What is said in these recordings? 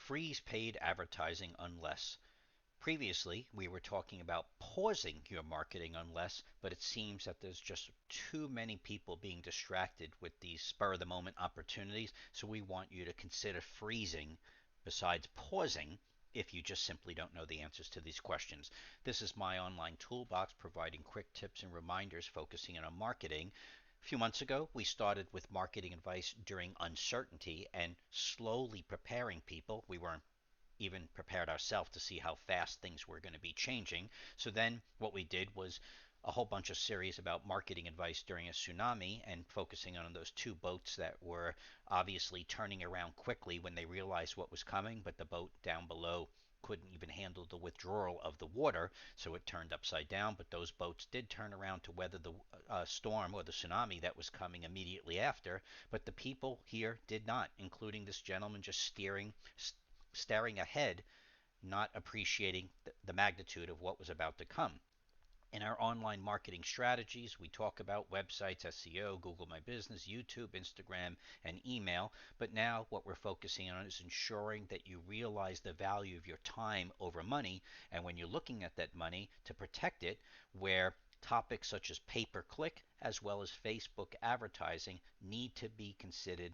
Freeze paid advertising unless. Previously, we were talking about pausing your marketing unless, but it seems that there's just too many people being distracted with these spur of the moment opportunities. So we want you to consider freezing besides pausing if you just simply don't know the answers to these questions. This is my online toolbox providing quick tips and reminders focusing on marketing. A few months ago, we started with marketing advice during uncertainty and slowly preparing people. We weren't even prepared ourselves to see how fast things were going to be changing. So then what we did was a whole bunch of series about marketing advice during a tsunami and focusing on those two boats that were obviously turning around quickly when they realized what was coming, but the boat down below couldn't even handle the withdrawal of the water, so it turned upside down. But those boats did turn around to weather the storm or the tsunami that was coming immediately after. But the people here did not, including this gentleman just staring ahead, not appreciating the magnitude of what was about to come. In our online marketing strategies, we talk about websites, SEO, Google My Business, YouTube, Instagram, and email. But now what we're focusing on is ensuring that you realize the value of your time over money. And when you're looking at that money, to protect it, where topics such as pay-per-click as well as Facebook advertising need to be considered,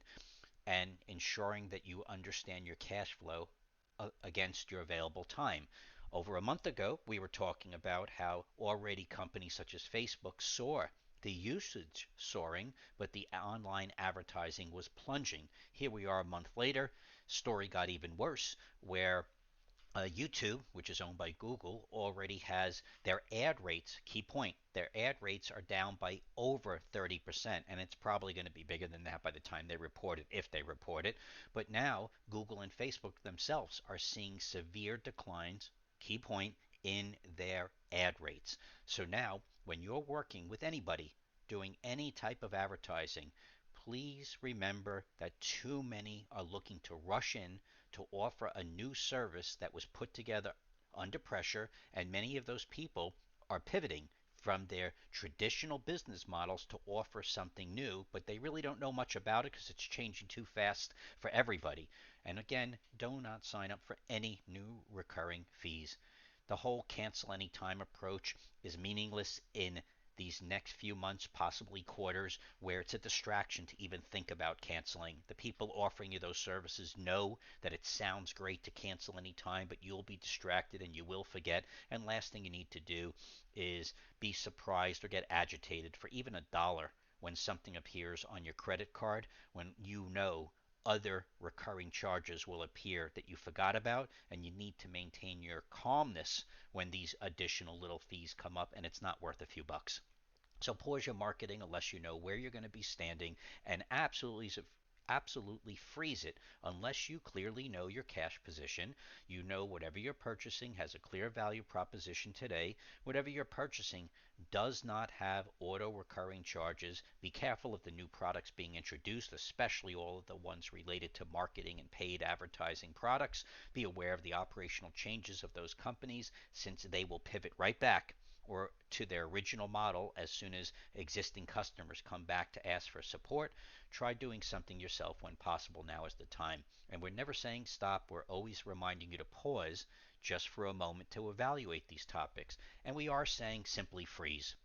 and ensuring that you understand your cash flow against your available time. Over a month ago, we were talking about how already companies such as Facebook saw the usage soaring, but the online advertising was plunging. Here we are a month later, story got even worse, where YouTube, which is owned by Google, already has their ad rates. Key point, their ad rates are down by over 30%, and it's probably going to be bigger than that by the time they report it, if they report it. But now, Google and Facebook themselves are seeing severe declines, key point, in their ad rates. So now, when you're working with anybody doing any type of advertising, please remember that too many are looking to rush in to offer a new service that was put together under pressure, and many of those people are pivoting from their traditional business models to offer something new, but they really don't know much about it because it's changing too fast for everybody. And again, do not sign up for any new recurring fees. The whole cancel anytime approach is meaningless in these next few months, possibly quarters, where it's a distraction to even think about canceling. The people offering you those services know that it sounds great to cancel anytime, but you'll be distracted and you will forget. And last thing you need to do is be surprised or get agitated for even $1 when something appears on your credit card, when you know other recurring charges will appear that you forgot about, and you need to maintain your calmness when these additional little fees come up and it's not worth a few bucks. So pause your marketing unless you know where you're going to be standing, and absolutely freeze it unless you clearly know your cash position. You know whatever you're purchasing has a clear value proposition today. Whatever you're purchasing does not have auto recurring charges. Be careful of the new products being introduced, especially all of the ones related to marketing and paid advertising products. Be aware of the operational changes of those companies, since they will pivot right back or to their original model as soon as existing customers come back to ask for support. Try doing something yourself when possible. Now is the time. And we're never saying stop. We're always reminding you to pause just for a moment to evaluate these topics. And we are saying simply freeze.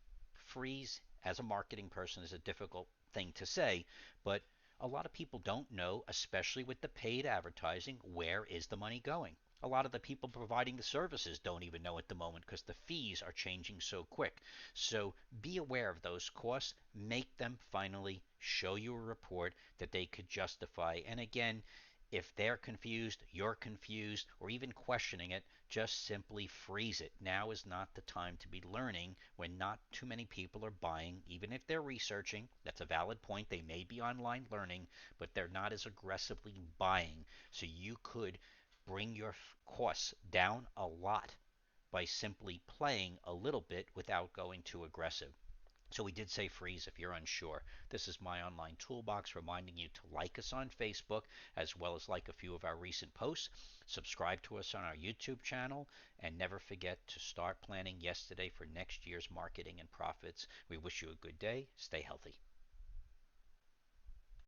Freeze as a marketing person is a difficult thing to say, but a lot of people don't know, especially with the paid advertising, where is the money going. A lot of the people providing the services don't even know at the moment because the fees are changing so quick. So be aware of those costs. Make them finally show you a report that they could justify. And again, if they're confused, you're confused, or even questioning it, just simply freeze it. Now is not the time to be learning when not too many people are buying. Even if they're researching, that's a valid point. They may be online learning, but they're not as aggressively buying. So you could bring your costs down a lot by simply playing a little bit without going too aggressive. So we did say freeze if you're unsure. This is my online toolbox reminding you to like us on Facebook as well as like a few of our recent posts. Subscribe to us on our YouTube channel, and never forget to start planning yesterday for next year's marketing and profits. We wish you a good day. Stay healthy.